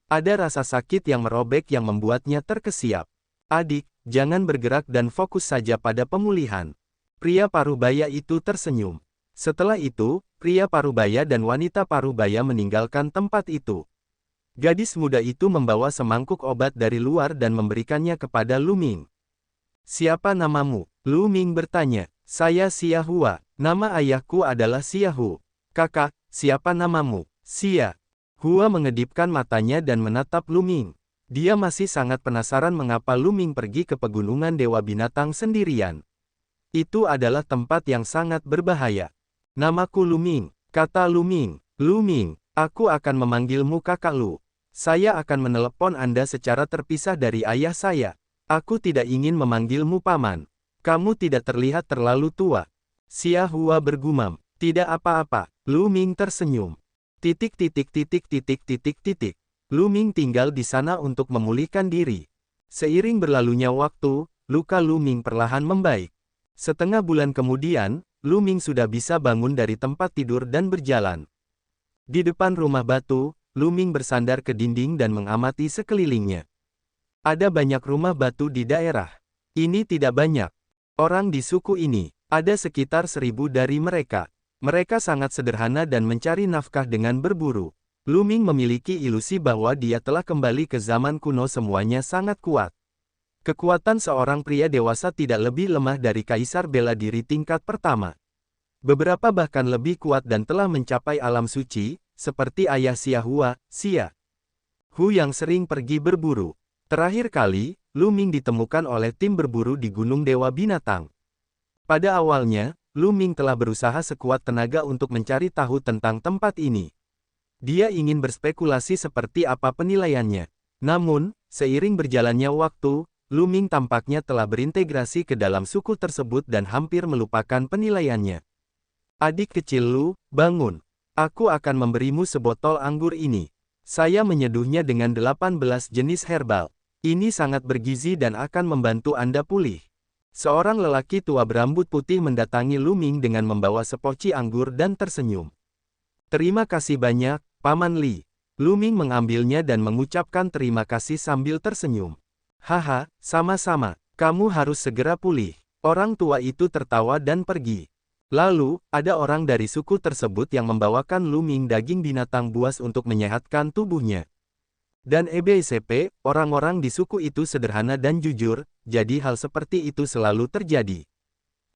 Ada rasa sakit yang merobek yang membuatnya terkesiap. Adik, jangan bergerak dan fokus saja pada pemulihan. Pria parubaya itu tersenyum. Setelah itu, pria parubaya dan wanita parubaya meninggalkan tempat itu. Gadis muda itu membawa semangkuk obat dari luar dan memberikannya kepada Lu Ming. Siapa namamu? Lu Ming bertanya. Saya Xia Hua. Nama ayahku adalah Xia Hu. Kakak, siapa namamu? Xia. Hua mengedipkan matanya dan menatap Lu Ming. Dia masih sangat penasaran mengapa Lu Ming pergi ke pegunungan Dewa Binatang sendirian. Itu adalah tempat yang sangat berbahaya. Namaku Lu Ming, kata Lu Ming. Lu Ming, aku akan memanggilmu kakak Lu. Saya akan menelepon Anda secara terpisah dari ayah saya. Aku tidak ingin memanggilmu paman. Kamu tidak terlihat terlalu tua. Xia Hua bergumam. Tidak apa-apa. Lu Ming tersenyum. Lu Ming tinggal di sana untuk memulihkan diri. Seiring berlalunya waktu, luka Lu Ming perlahan membaik. Setengah bulan kemudian, Lu Ming sudah bisa bangun dari tempat tidur dan berjalan. Di depan rumah batu, Lu Ming bersandar ke dinding dan mengamati sekelilingnya. Ada banyak rumah batu di daerah. Ini tidak banyak. Orang di suku ini, ada sekitar 1000 dari mereka. Mereka sangat sederhana dan mencari nafkah dengan berburu. Lu Ming memiliki ilusi bahwa dia telah kembali ke zaman kuno, semuanya sangat kuat. Kekuatan seorang pria dewasa tidak lebih lemah dari kaisar bela diri tingkat pertama. Beberapa bahkan lebih kuat dan telah mencapai alam suci, seperti ayah Xia Hua, Xia Hu yang sering pergi berburu. Terakhir kali, Lu Ming ditemukan oleh tim berburu di Gunung Dewa Binatang. Pada awalnya, Lu Ming telah berusaha sekuat tenaga untuk mencari tahu tentang tempat ini. Dia ingin berspekulasi seperti apa penilaiannya. Namun, seiring berjalannya waktu, Lu Ming tampaknya telah berintegrasi ke dalam suku tersebut dan hampir melupakan penilaiannya. Adik kecil Lu, bangun. Aku akan memberimu sebotol anggur ini. Saya menyeduhnya dengan 18 jenis herbal. Ini sangat bergizi dan akan membantu Anda pulih. Seorang lelaki tua berambut putih mendatangi Lu Ming dengan membawa sepoci anggur dan tersenyum. Terima kasih banyak, Paman Li. Lu Ming mengambilnya dan mengucapkan terima kasih sambil tersenyum. Haha, sama-sama, kamu harus segera pulih. Orang tua itu tertawa dan pergi. Lalu, ada orang dari suku tersebut yang membawakan Lu Ming daging binatang buas untuk menyehatkan tubuhnya. Dan EBCP, orang-orang di suku itu sederhana dan jujur, jadi hal seperti itu selalu terjadi.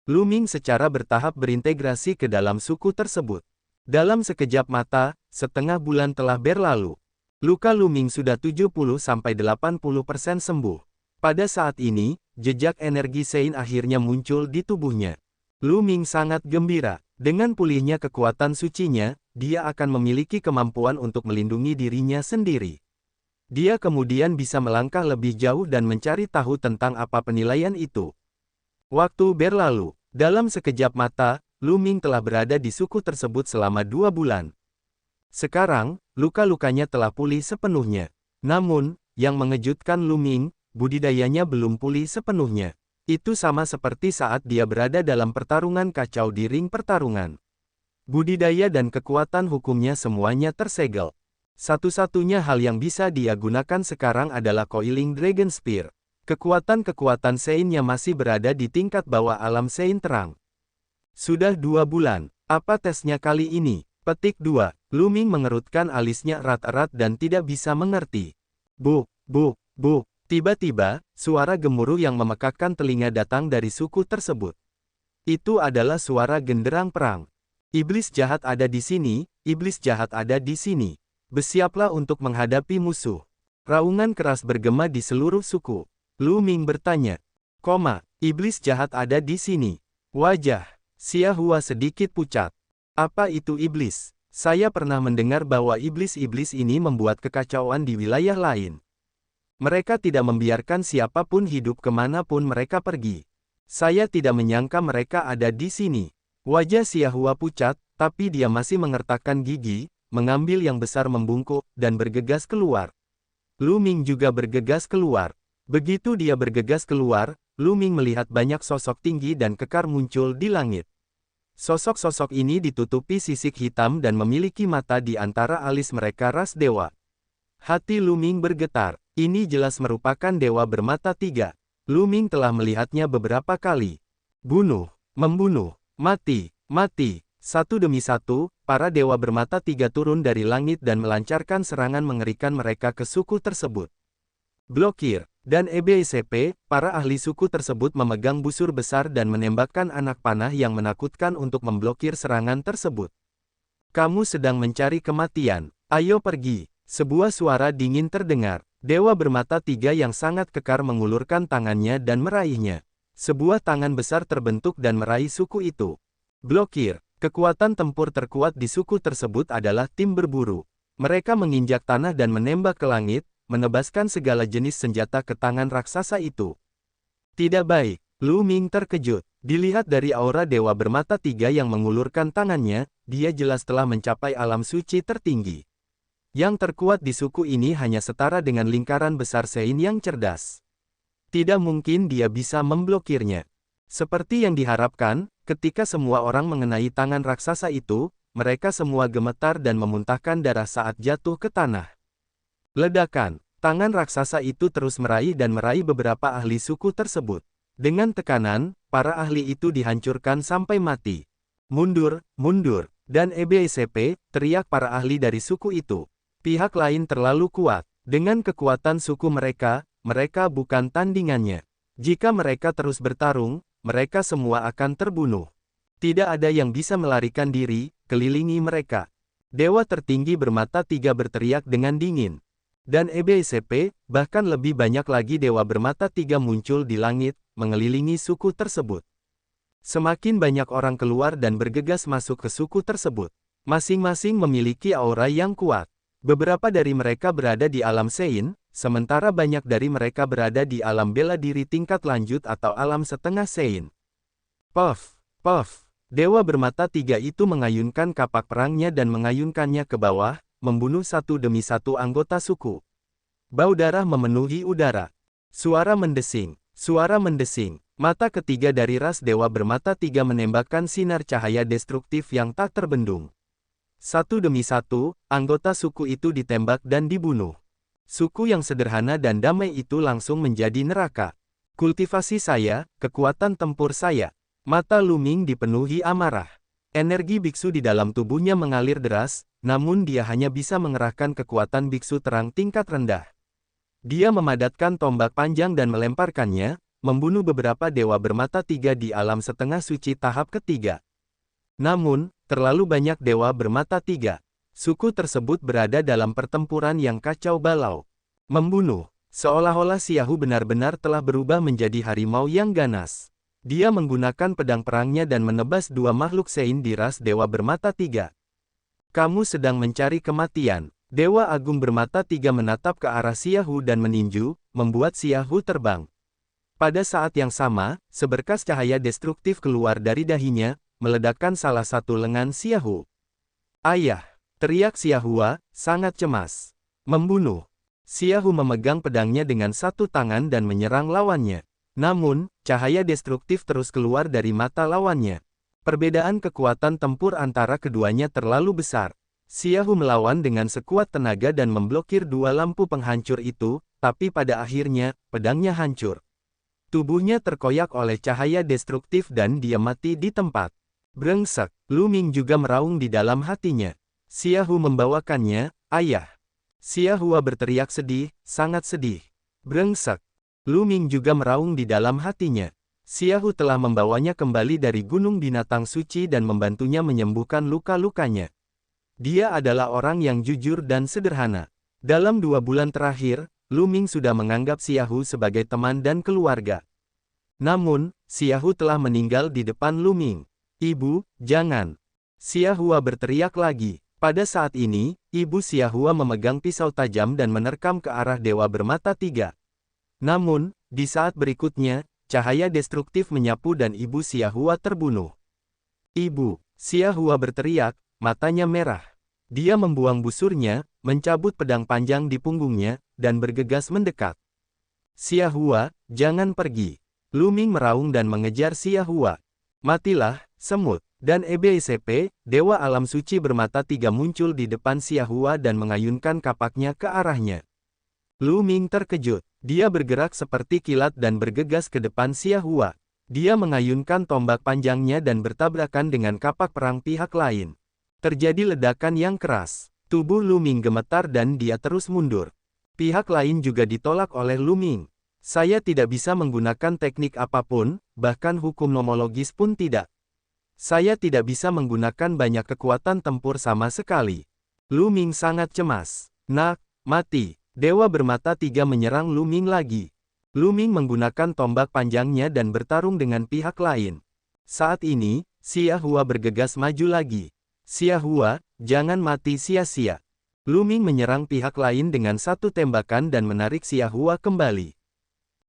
Lu Ming secara bertahap berintegrasi ke dalam suku tersebut. Dalam sekejap mata, setengah bulan telah berlalu. Luka Lu Ming sudah 70–80% sembuh. Pada saat ini, jejak energi Sein akhirnya muncul di tubuhnya. Lu Ming sangat gembira. Dengan pulihnya kekuatan sucinya, dia akan memiliki kemampuan untuk melindungi dirinya sendiri. Dia kemudian bisa melangkah lebih jauh dan mencari tahu tentang apa penilaian itu. Waktu berlalu. Dalam sekejap mata, Lu Ming telah berada di suku tersebut selama 2 bulan. Sekarang, luka-lukanya telah pulih sepenuhnya. Namun, yang mengejutkan Lu Ming, budidayanya belum pulih sepenuhnya. Itu sama seperti saat dia berada dalam pertarungan kacau di ring pertarungan. Budidaya dan kekuatan hukumnya semuanya tersegel. Satu-satunya hal yang bisa dia gunakan sekarang adalah Coiling Dragon Spear. Kekuatan-kekuatan Sein-nya masih berada di tingkat bawah alam Sein terang. Sudah 2 bulan. Apa tesnya kali ini? Petik 2. Lu Ming mengerutkan alisnya erat-erat dan tidak bisa mengerti. Tiba-tiba, suara gemuruh yang memekakkan telinga datang dari suku tersebut. Itu adalah suara genderang perang. Iblis jahat ada di sini, iblis jahat ada di sini. Bersiaplah untuk menghadapi musuh. Raungan keras bergema di seluruh suku. Lu Ming bertanya. Iblis jahat ada di sini. Wajah Xia Hua sedikit pucat. Apa itu iblis? Saya pernah mendengar bahwa iblis-iblis ini membuat kekacauan di wilayah lain. Mereka tidak membiarkan siapapun hidup kemanapun mereka pergi. Saya tidak menyangka mereka ada di sini. Wajah Xia Hua pucat, tapi dia masih mengertakkan gigi, mengambil yang besar membungkuk, dan bergegas keluar. Lu Ming juga bergegas keluar. Begitu dia bergegas keluar, Lu Ming melihat banyak sosok tinggi dan kekar muncul di langit. Sosok-sosok ini ditutupi sisik hitam dan memiliki mata di antara alis mereka ras dewa. Hati Lu Ming bergetar. Ini jelas merupakan dewa bermata tiga. Lu Ming telah melihatnya beberapa kali. Bunuh, membunuh, mati, mati. Satu demi satu, para dewa bermata tiga turun dari langit dan melancarkan serangan mengerikan mereka ke suku tersebut. Blokir, dan EBSP, para ahli suku tersebut memegang busur besar dan menembakkan anak panah yang menakutkan untuk memblokir serangan tersebut. Kamu sedang mencari kematian. Ayo pergi. Sebuah suara dingin terdengar. Dewa bermata tiga yang sangat kekar mengulurkan tangannya dan meraihnya. Sebuah tangan besar terbentuk dan meraih suku itu. Blokir. Kekuatan tempur terkuat di suku tersebut adalah tim berburu. Mereka menginjak tanah dan menembak ke langit, menebaskan segala jenis senjata ke tangan raksasa itu. Tidak baik. Lu Ming terkejut. Dilihat dari aura dewa bermata tiga yang mengulurkan tangannya, dia jelas telah mencapai alam suci tertinggi. Yang terkuat di suku ini hanya setara dengan lingkaran besar Sein yang cerdas. Tidak mungkin dia bisa memblokirnya. Seperti yang diharapkan, ketika semua orang mengenai tangan raksasa itu, mereka semua gemetar dan memuntahkan darah saat jatuh ke tanah. Ledakan. Tangan raksasa itu terus meraih dan meraih beberapa ahli suku tersebut. Dengan tekanan, para ahli itu dihancurkan sampai mati. Mundur, mundur. Dan EBSP, teriak para ahli dari suku itu. Pihak lain terlalu kuat. Dengan kekuatan suku mereka, mereka bukan tandingannya. Jika mereka terus bertarung, mereka semua akan terbunuh. Tidak ada yang bisa melarikan diri, kelilingi mereka. Dewa tertinggi bermata tiga berteriak dengan dingin. Dan EBSP, bahkan lebih banyak lagi dewa bermata tiga muncul di langit, mengelilingi suku tersebut. Semakin banyak orang keluar dan bergegas masuk ke suku tersebut. Masing-masing memiliki aura yang kuat. Beberapa dari mereka berada di alam Sein, sementara banyak dari mereka berada di alam bela diri tingkat lanjut atau alam setengah Sein. Puff, puff. Dewa bermata tiga itu mengayunkan kapak perangnya dan mengayunkannya ke bawah, membunuh satu demi satu anggota suku. Bau darah memenuhi udara. Suara mendesing, suara mendesing. Mata ketiga dari ras dewa bermata tiga menembakkan sinar cahaya destruktif yang tak terbendung. Satu demi satu, anggota suku itu ditembak dan dibunuh. Suku yang sederhana dan damai itu langsung menjadi neraka. Kultivasi saya, kekuatan tempur saya. Mata Lu Ming dipenuhi amarah. Energi biksu di dalam tubuhnya mengalir deras, namun dia hanya bisa mengerahkan kekuatan biksu terang tingkat rendah. Dia memadatkan tombak panjang dan melemparkannya, membunuh beberapa dewa bermata tiga di alam setengah suci tahap ketiga. Namun, terlalu banyak dewa bermata tiga. Suku tersebut berada dalam pertempuran yang kacau balau. Membunuh. Seolah-olah Xia Hu benar-benar telah berubah menjadi harimau yang ganas. Dia menggunakan pedang perangnya dan menebas dua makhluk Sein di ras dewa bermata tiga. Kamu sedang mencari kematian. Dewa Agung bermata tiga menatap ke arah Xia Hu dan meninju, membuat Xia Hu terbang. Pada saat yang sama, seberkas cahaya destruktif keluar dari dahinya, meledakkan salah satu lengan Xia Hu. Ayah! Teriak Xia Hua, sangat cemas. Membunuh. Xia Hu memegang pedangnya dengan satu tangan dan menyerang lawannya. Namun, cahaya destruktif terus keluar dari mata lawannya. Perbedaan kekuatan tempur antara keduanya terlalu besar. Xia Hu melawan dengan sekuat tenaga dan memblokir dua lampu penghancur itu, tapi pada akhirnya, pedangnya hancur. Tubuhnya terkoyak oleh cahaya destruktif dan dia mati di tempat. Brengsek, Lu Ming juga meraung di dalam hatinya. Xia Hu membawakannya, ayah. Xia Hua berteriak sedih, sangat sedih. Brengsek. Lu Ming juga meraung di dalam hatinya. Xiaohu telah membawanya kembali dari gunung binatang suci dan membantunya menyembuhkan luka-lukanya. Dia adalah orang yang jujur dan sederhana. Dalam 2 bulan terakhir, Lu Ming sudah menganggap Xiaohu sebagai teman dan keluarga. Namun, Xiaohu telah meninggal di depan Lu Ming. "Ibu, jangan!" Xiahua berteriak lagi. Pada saat ini, Ibu Xiahua memegang pisau tajam dan menerkam ke arah Dewa Bermata Tiga. Namun, di saat berikutnya, cahaya destruktif menyapu dan Ibu Xiahua terbunuh. "Ibu!" Xiahua berteriak, matanya merah. Dia membuang busurnya, mencabut pedang panjang di punggungnya, dan bergegas mendekat. "Xiahua, jangan pergi!" Lu Ming meraung dan mengejar Xiahua. "Matilah, semut!" Dan EBCP, Dewa Alam Suci Bermata Tiga muncul di depan Xiahua dan mengayunkan kapaknya ke arahnya. Lu Ming terkejut. Dia bergerak seperti kilat dan bergegas ke depan Xiahua. Dia mengayunkan tombak panjangnya dan bertabrakan dengan kapak perang pihak lain. Terjadi ledakan yang keras. Tubuh Lu Ming gemetar dan dia terus mundur. Pihak lain juga ditolak oleh Lu Ming. "Saya tidak bisa menggunakan teknik apapun, bahkan hukum nomologis pun tidak. Saya tidak bisa menggunakan banyak kekuatan tempur sama sekali." Lu Ming sangat cemas. "Nak, mati!" Dewa Bermata Tiga menyerang Lu Ming lagi. Lu Ming menggunakan tombak panjangnya dan bertarung dengan pihak lain. Saat ini, Xiahua bergegas maju lagi. "Xiahua, jangan mati sia-sia." Lu Ming menyerang pihak lain dengan satu tembakan dan menarik Xiahua kembali.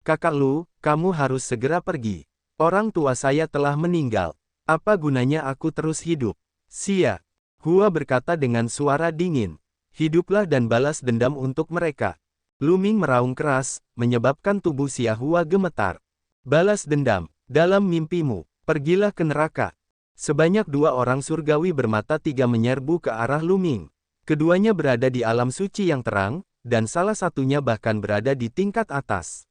"Kakak Lu, kamu harus segera pergi. Orang tua saya telah meninggal. Apa gunanya aku terus hidup?" Xiahua berkata dengan suara dingin. "Hiduplah dan balas dendam untuk mereka." Lu Ming meraung keras, menyebabkan tubuh Xiahua gemetar. "Balas dendam, dalam mimpimu, pergilah ke neraka." Sebanyak 2 orang surgawi bermata tiga menyerbu ke arah Lu Ming. Keduanya berada di alam suci yang terang, dan salah satunya bahkan berada di tingkat atas.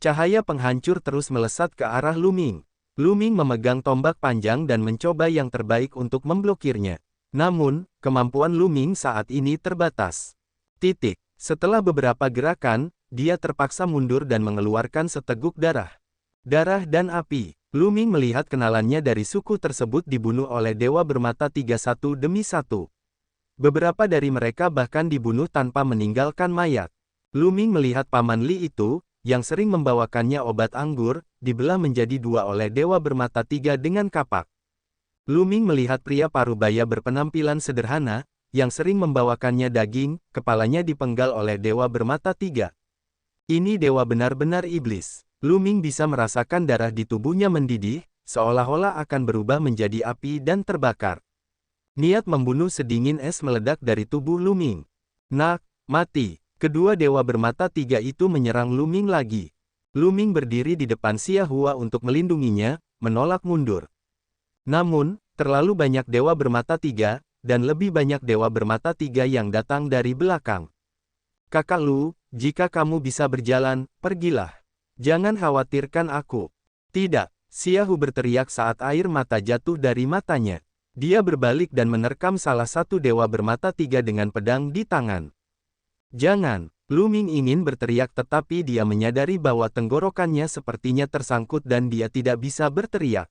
Cahaya penghancur terus melesat ke arah Lu Ming. Lu Ming memegang tombak panjang dan mencoba yang terbaik untuk memblokirnya. Namun, kemampuan Lu Ming saat ini terbatas. Setelah beberapa gerakan, dia terpaksa mundur dan mengeluarkan seteguk darah. Darah dan api. Lu Ming melihat kenalannya dari suku tersebut dibunuh oleh Dewa Bermata Tiga satu demi satu. Beberapa dari mereka bahkan dibunuh tanpa meninggalkan mayat. Lu Ming melihat Paman Li itu, yang sering membawakannya obat anggur, dibelah menjadi 2 oleh Dewa Bermata Tiga dengan kapak. Lu Ming melihat pria parubaya berpenampilan sederhana, yang sering membawakannya daging, kepalanya dipenggal oleh Dewa Bermata Tiga. Ini dewa benar-benar iblis. Lu Ming bisa merasakan darah di tubuhnya mendidih, seolah-olah akan berubah menjadi api dan terbakar. Niat membunuh sedingin es meledak dari tubuh Lu Ming. "Nak, mati!" Kedua Dewa Bermata Tiga itu menyerang Lu Ming lagi. Lu Ming berdiri di depan Xiahua untuk melindunginya, menolak mundur. Namun, terlalu banyak Dewa Bermata Tiga, dan lebih banyak Dewa Bermata Tiga yang datang dari belakang. "Kakak Lu, jika kamu bisa berjalan, pergilah. Jangan khawatirkan aku." "Tidak!" Xiaohu berteriak saat air mata jatuh dari matanya. Dia berbalik dan menerkam salah satu Dewa Bermata Tiga dengan pedang di tangan. "Jangan!" Lu Ming ingin berteriak tetapi dia menyadari bahwa tenggorokannya sepertinya tersangkut dan dia tidak bisa berteriak.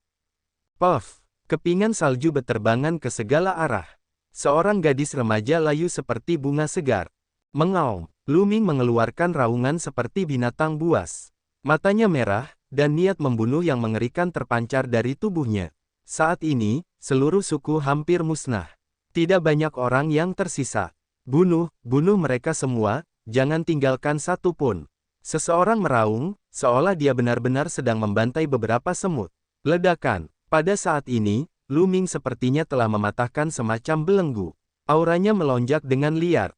Puff! Kepingan salju berterbangan ke segala arah. Seorang gadis remaja layu seperti bunga segar. Mengaum. Lu Ming mengeluarkan raungan seperti binatang buas. Matanya merah, dan niat membunuh yang mengerikan terpancar dari tubuhnya. Saat ini, seluruh suku hampir musnah. Tidak banyak orang yang tersisa. "Bunuh, bunuh mereka semua, jangan tinggalkan satu pun." Seseorang meraung, seolah dia benar-benar sedang membantai beberapa semut. Ledakan. Pada saat ini, Lu Ming sepertinya telah mematahkan semacam belenggu. Auranya melonjak dengan liar.